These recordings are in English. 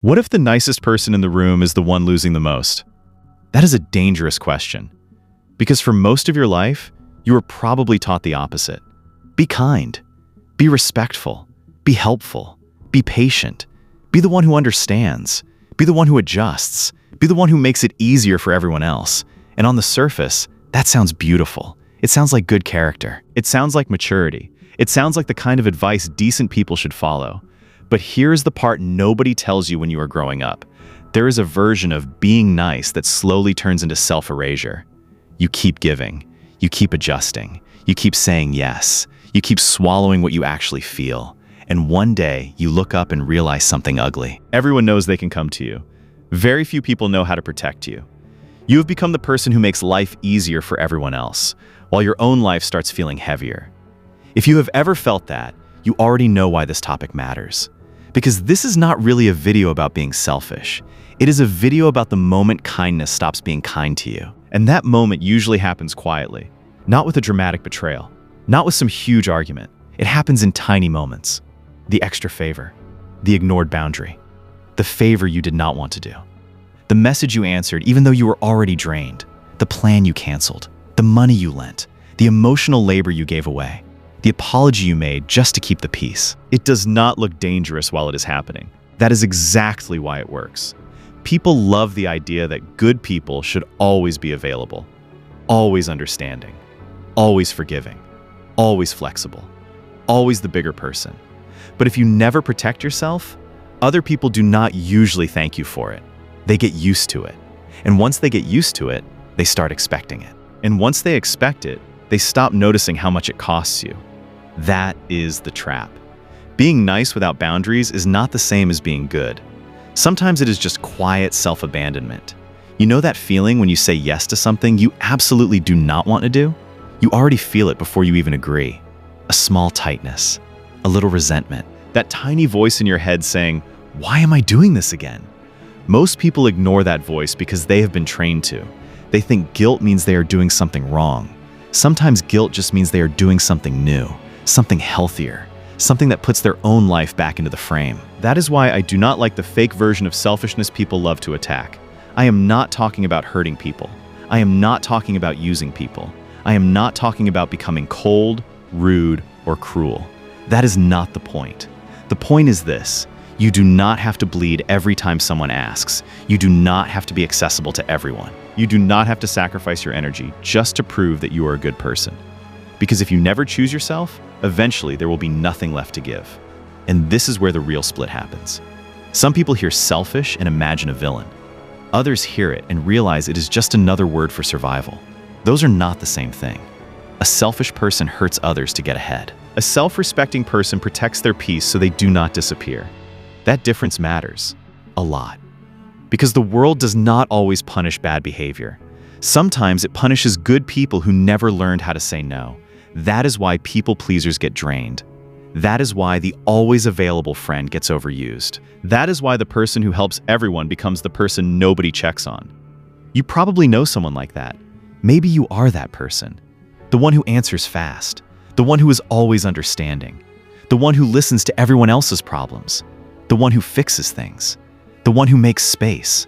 What if the nicest person in the room is the one losing the most? That is a dangerous question, because for most of your life, you were probably taught the opposite. Be kind, be respectful, be helpful, be patient, be the one who understands, be the one who adjusts, be the one who makes it easier for everyone else. And on the surface, that sounds beautiful. It sounds like good character. It sounds like maturity. It sounds like the kind of advice decent people should follow. But here's the part nobody tells you when you are growing up. There is a version of being nice that slowly turns into self-erasure. You keep giving. You keep adjusting. You keep saying yes. You keep swallowing what you actually feel. And one day, you look up and realize something ugly. Everyone knows they can come to you. Very few people know how to protect you. You have become the person who makes life easier for everyone else, while your own life starts feeling heavier. If you have ever felt that, you already know why this topic matters. Because this is not really a video about being selfish. It is a video about the moment kindness stops being kind to you. And that moment usually happens quietly, not with a dramatic betrayal, not with some huge argument. It happens in tiny moments. The extra favor, the ignored boundary, the favor you did not want to do, the message you answered even though you were already drained, the plan you canceled, the money you lent, the emotional labor you gave away, the apology you made just to keep the peace. It does not look dangerous while it is happening. That is exactly why it works. People love the idea that good people should always be available, always understanding, always forgiving, always flexible, always the bigger person. But if you never protect yourself, other people do not usually thank you for it. They get used to it. And once they get used to it, they start expecting it. And once they expect it, they stop noticing how much it costs you. That is the trap. Being nice without boundaries is not the same as being good. Sometimes it is just quiet self-abandonment. You know that feeling when you say yes to something you absolutely do not want to do? You already feel it before you even agree. A small tightness, a little resentment, that tiny voice in your head saying, "Why am I doing this again?" Most people ignore that voice because they have been trained to. They think guilt means they are doing something wrong. Sometimes guilt just means they are doing something new, something healthier, something that puts their own life back into the frame. That is why I do not like the fake version of selfishness people love to attack. I am not talking about hurting people. I am not talking about using people. I am not talking about becoming cold, rude, or cruel. That is not the point. The point is this: you do not have to bleed every time someone asks. You do not have to be accessible to everyone. You do not have to sacrifice your energy just to prove that you are a good person. Because if you never choose yourself, eventually there will be nothing left to give. And this is where the real split happens. Some people hear selfish and imagine a villain. Others hear it and realize it is just another word for survival. Those are not the same thing. A selfish person hurts others to get ahead. A self-respecting person protects their peace so they do not disappear. That difference matters a lot. Because the world does not always punish bad behavior. Sometimes it punishes good people who never learned how to say no. That is why people pleasers get drained. That is why the always available friend gets overused. That is why the person who helps everyone becomes the person nobody checks on. You probably know someone like that. Maybe you are that person. The one who answers fast. The one who is always understanding. The one who listens to everyone else's problems. The one who fixes things. The one who makes space.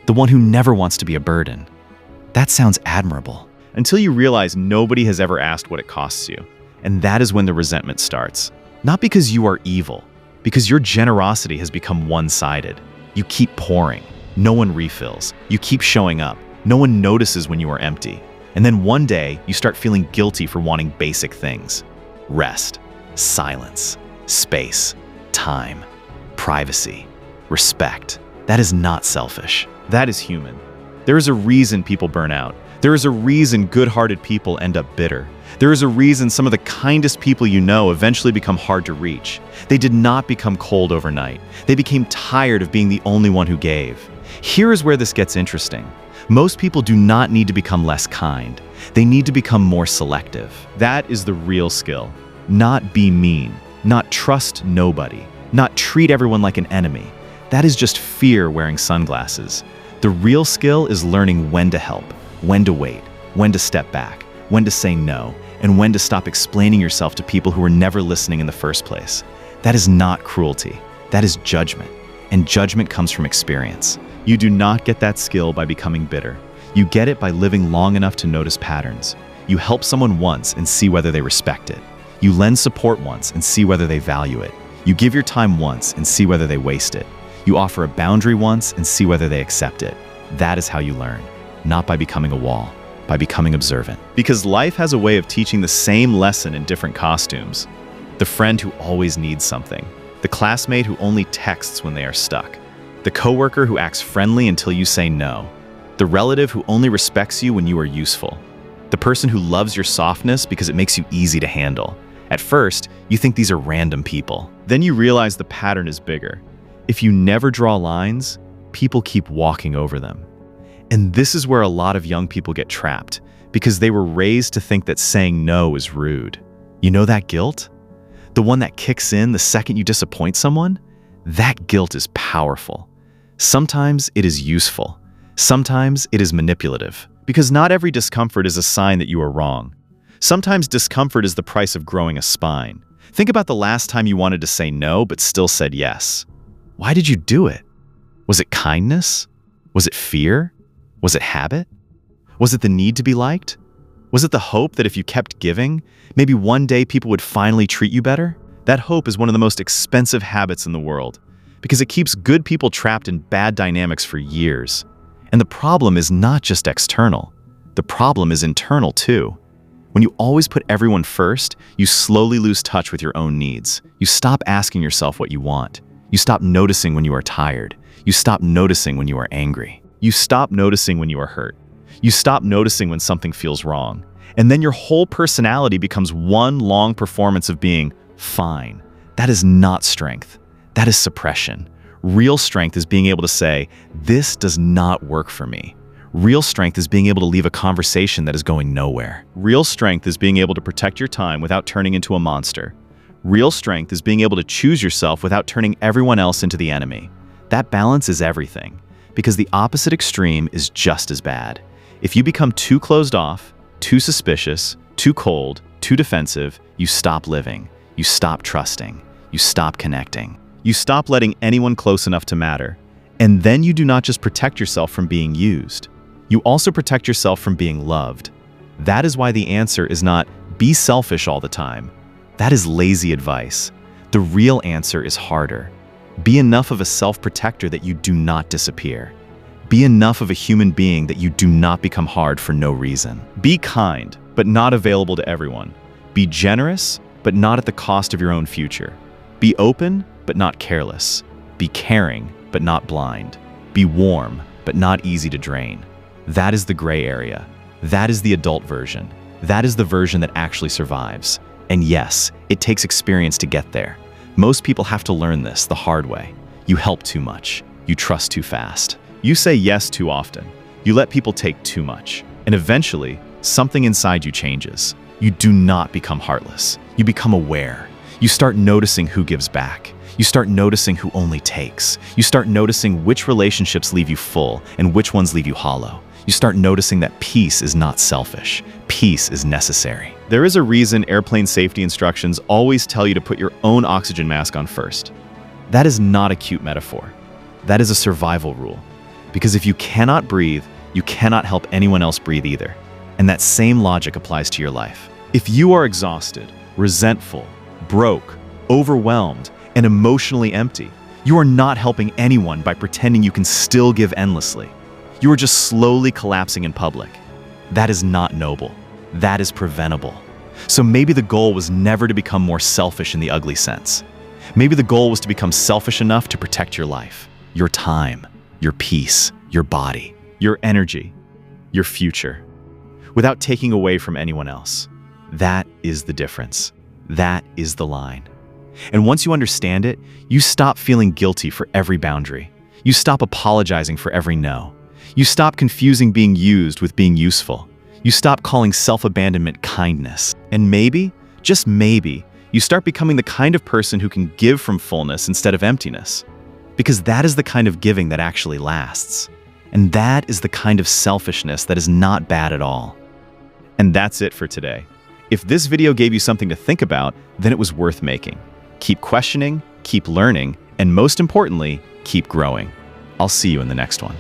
The one who never wants to be a burden. That sounds admirable. Until you realize nobody has ever asked what it costs you. And that is when the resentment starts. Not because you are evil, because your generosity has become one-sided. You keep pouring. No one refills. You keep showing up. No one notices when you are empty. And then one day, you start feeling guilty for wanting basic things. Rest, silence, space, time, privacy, respect. That is not selfish. That is human. There is a reason people burn out. There is a reason good-hearted people end up bitter. There is a reason some of the kindest people you know eventually become hard to reach. They did not become cold overnight. They became tired of being the only one who gave. Here is where this gets interesting. Most people do not need to become less kind. They need to become more selective. That is the real skill. Not be mean. Not trust nobody. Not treat everyone like an enemy. That is just fear wearing sunglasses. The real skill is learning when to help, when to wait, when to step back, when to say no, and when to stop explaining yourself to people who were never listening in the first place. That is not cruelty. That is judgment. and judgment comes from experience. You do not get that skill by becoming bitter. You get it by living long enough to notice patterns. You help someone once and see whether they respect it. You lend support once and see whether they value it. You give your time once and see whether they waste it. You offer a boundary once and see whether they accept it. That is how you learn, not by becoming a wall, by becoming observant. Because life has a way of teaching the same lesson in different costumes. The friend who always needs something. The classmate who only texts when they are stuck. The coworker who acts friendly until you say no. The relative who only respects you when you are useful. The person who loves your softness because it makes you easy to handle. At first, you think these are random people. Then you realize the pattern is bigger. If you never draw lines, people keep walking over them. And this is where a lot of young people get trapped, because they were raised to think that saying no is rude. You know that guilt? The one that kicks in the second you disappoint someone? That guilt is powerful. Sometimes it is useful. Sometimes it is manipulative. Because not every discomfort is a sign that you are wrong. Sometimes discomfort is the price of growing a spine. Think about the last time you wanted to say no but still said yes. Why did you do it? Was it kindness? Was it fear? Was it habit? Was it the need to be liked? Was it the hope that if you kept giving, maybe one day people would finally treat you better? That hope is one of the most expensive habits in the world, because it keeps good people trapped in bad dynamics for years. And the problem is not just external. The problem is internal too. When you always put everyone first, you slowly lose touch with your own needs. You stop asking yourself what you want. You stop noticing when you are tired. You stop noticing when you are angry. You stop noticing when you are hurt. You stop noticing when something feels wrong. And then your whole personality becomes one long performance of being fine. That is not strength. That is suppression. Real strength is being able to say, this does not work for me. Real strength is being able to leave a conversation that is going nowhere. Real strength is being able to protect your time without turning into a monster. Real strength is being able to choose yourself without turning everyone else into the enemy. That balance is everything, because the opposite extreme is just as bad. If you become too closed off, too suspicious, too cold, too defensive, you stop living. You stop trusting. You stop connecting. You stop letting anyone close enough to matter. And then you do not just protect yourself from being used. You also protect yourself from being loved. That is why the answer is not be selfish all the time. That is lazy advice. The real answer is harder. Be enough of a self-protector that you do not disappear. Be enough of a human being that you do not become hard for no reason. Be kind, but not available to everyone. Be generous, but not at the cost of your own future. Be open, but not careless. Be caring, but not blind. Be warm, but not easy to drain. That is the gray area. That is the adult version. That is the version that actually survives. And yes, it takes experience to get there. Most people have to learn this the hard way. You help too much. You trust too fast. You say yes too often. You let people take too much. And eventually, something inside you changes. You do not become heartless. You become aware. You start noticing who gives back. You start noticing who only takes. You start noticing which relationships leave you full and which ones leave you hollow. You start noticing that peace is not selfish. Peace is necessary. There is a reason airplane safety instructions always tell you to put your own oxygen mask on first. That is not a cute metaphor. That is a survival rule. Because if you cannot breathe, you cannot help anyone else breathe either. And that same logic applies to your life. If you are exhausted, resentful, broke, overwhelmed, and emotionally empty, you are not helping anyone by pretending you can still give endlessly. You are just slowly collapsing in public. That is not noble. That is preventable. So maybe the goal was never to become more selfish in the ugly sense. Maybe the goal was to become selfish enough to protect your life, your time, your peace, your body, your energy, your future, without taking away from anyone else. That is the difference. That is the line. And once you understand it, you stop feeling guilty for every boundary. You stop apologizing for every no. You stop confusing being used with being useful. You stop calling self-abandonment kindness. And maybe, just maybe, you start becoming the kind of person who can give from fullness instead of emptiness. Because that is the kind of giving that actually lasts. And that is the kind of selfishness that is not bad at all. And that's it for today. If this video gave you something to think about, then it was worth making. Keep questioning, keep learning, and most importantly, keep growing. I'll see you in the next one.